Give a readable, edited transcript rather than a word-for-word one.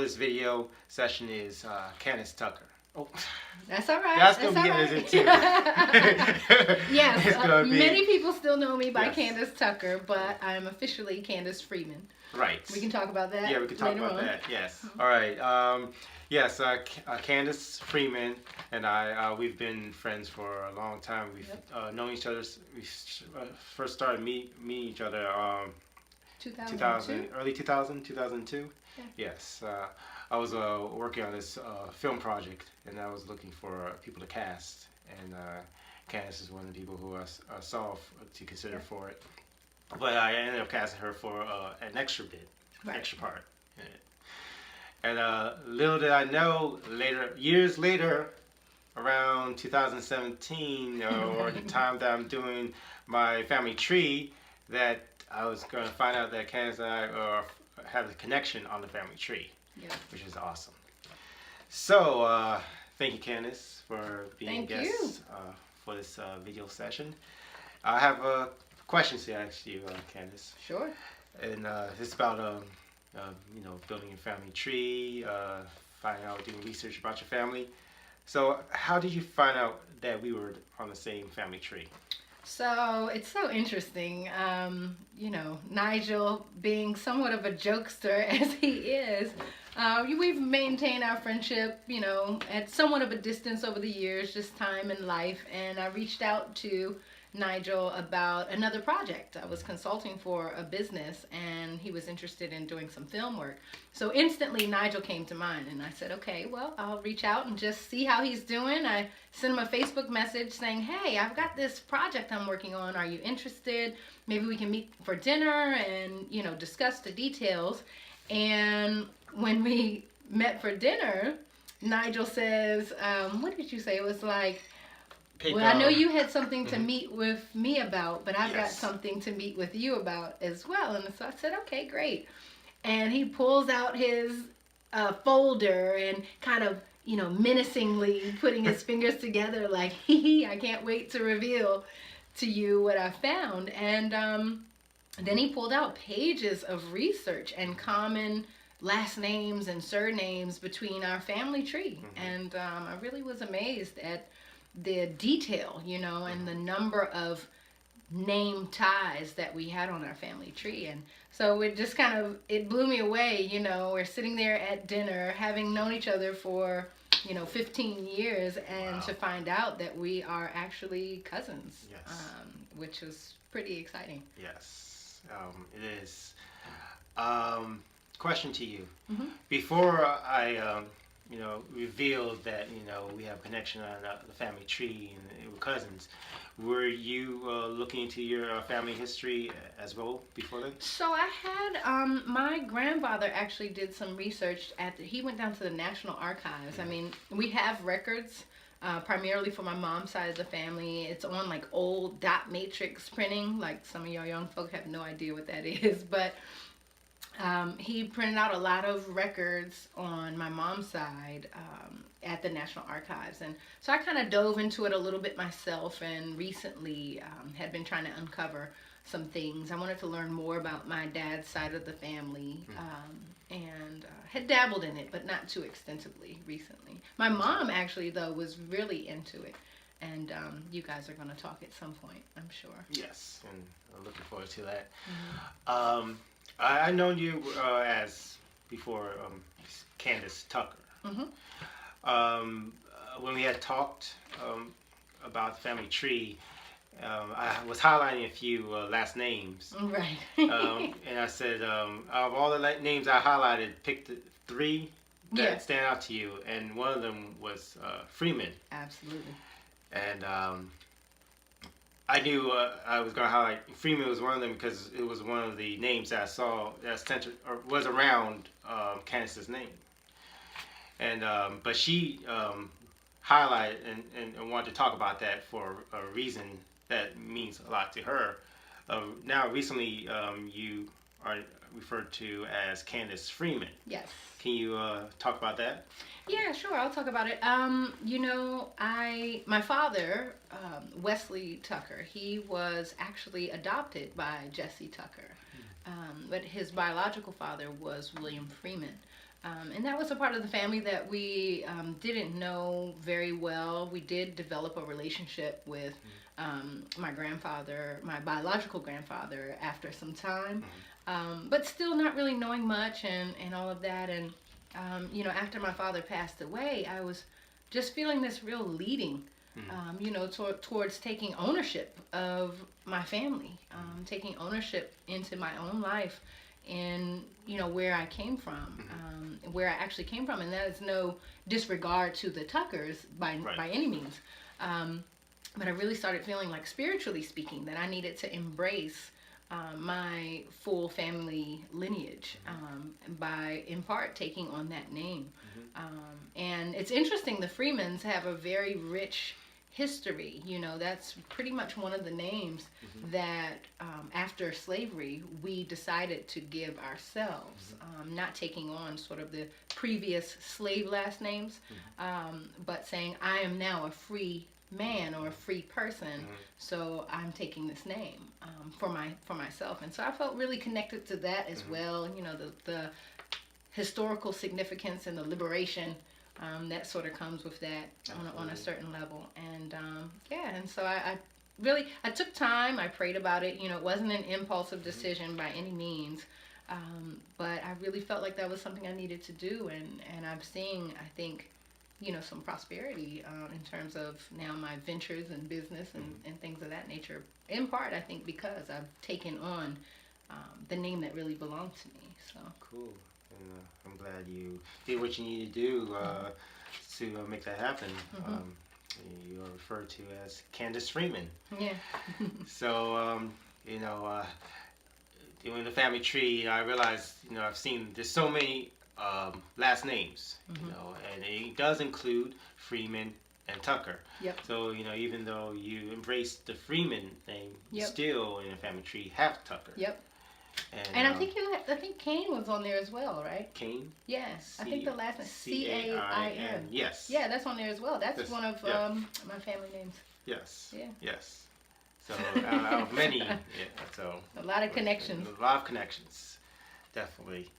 this video session is Candace Tucker. Oh, That's all right. that's gonna be edited too. Yes, It's gonna be- many people still know me by Yes. Candace Tucker, but I'm officially Candace Freeman. Right. We can talk about that. Yeah, we can talk later about on. that. Yes. All right. Yes, Candace Freeman and I, we've been friends for a long time. We've known each other. We first started meeting each other 2002. early 2002. Yeah. Yes. I was working on this film project, and I was looking for people to cast. And Candace is one of the people who I saw to consider for it. But I ended up casting her for an extra bit, extra part in it. And little did I know, years later, around 2017, or the time that I'm doing my family tree, that I was going to find out that Candace and I have a connection on the family tree, which is awesome. So, thank you, Candace, for being a guest for this video session. I have questions to ask you, Candace. Sure. And it's about building your family tree, finding out, doing research about your family. So how did you find out that we were on the same family tree? So it's so interesting. Nigel, being somewhat of a jokester as he is, we've maintained our friendship, at somewhat of a distance over the years, just time and life. And I reached out to Nigel about another project. I was consulting for a business, and he was interested in doing some film work. So instantly Nigel came to mind, and I said, okay, well, I'll reach out and just see how he's doing. I sent him a Facebook message saying, hey, I've got this project I'm working on. Are you interested? Maybe we can meet for dinner and, discuss the details. And when we met for dinner, Nigel says, what did you say? It was like, well, I know you had something to meet with me about, but I've got something to meet with you about as well. And so I said, okay, great. And he pulls out his folder and kind of, menacingly putting his fingers together like, I can't wait to reveal to you what I found. And then he pulled out pages of research and common last names and surnames between our family tree. And I really was amazed at the detail, and the number of name ties that we had on our family tree. And so it just it blew me away. We're sitting there at dinner having known each other for 15 years, and to find out that we are actually cousins, which was pretty exciting. Yes, it is. Question to you. Before I revealed that, we have connection on the family tree and we're cousins, were you looking into your family history as well before that? So I had, my grandfather actually did some research he went down to the National Archives. I mean, we have records, primarily for my mom's side of the family. It's on like old dot matrix printing, like some of y'all young folk have no idea what that is, but he printed out a lot of records on my mom's side at the National Archives. And so I kind of dove into it a little bit myself, and recently had been trying to uncover some things. I wanted to learn more about my dad's side of the family, and had dabbled in it, but not too extensively recently. My mom actually, though, was really into it. And you guys are going to talk at some point, I'm sure. Yes, and I'm looking forward to that. I've known you as before, Candace Tucker. When we had talked about the family tree, I was highlighting a few last names. Right. And I said, of all the names I highlighted, pick the three that stand out to you, and one of them was Freeman. Absolutely. And I knew I was going to highlight Freeman was one of them because it was one of the names that I saw that centered or was around Candace's name. And but she highlighted and wanted to talk about that for a reason that means a lot to her. Now, recently, you are referred to as Candace Freeman. Yes. Can you talk about that? Yeah, sure. I'll talk about it. My father, Wesley Tucker, he was actually adopted by Jessie Tucker, but his biological father was William Freeman. And that was a part of the family that we didn't know very well. We did develop a relationship with my grandfather, my biological grandfather, after some time, but still not really knowing much and all of that. And, after my father passed away, I was just feeling this real leading, towards taking ownership of my family, taking ownership into my own life in where I came from, where I actually came from, and that is no disregard to the Tuckers by any means. But I really started feeling like, spiritually speaking, that I needed to embrace my full family lineage by, in part, taking on that name. And it's interesting, the Freemans have a very rich history. That's pretty much one of the names that after slavery we decided to give ourselves, not taking on sort of the previous slave last names, but saying, I am now a free man or a free person, so I'm taking this name for myself. And so I felt really connected to that as well. The historical significance and the liberation that sort of comes with that on a certain level. And and so I really, I took time, I prayed about it. It wasn't an impulsive decision by any means, but I really felt like that was something I needed to do. And I'm seeing, I think, some prosperity in terms of now my ventures and business and things of that nature, in part, I think, because I've taken on the name that really belonged to me. So cool. And I'm glad you did what you need to do to make that happen. You are referred to as Candace Freeman. Yeah. So, doing the family tree, I realized, I've seen there's so many last names, and it does include Freeman and Tucker. Yep. So, even though you embrace the Freeman name, you Yep. still in the family tree have Tucker. Yep. And I think Cain was on there as well, right? Cain? Yeah. I think the last name, Cain. Yes. Yeah, that's on there as well. That's one of yeah. my family names. Yes. Yeah. Yes. So out of many, so a lot of connections. A lot of connections, definitely.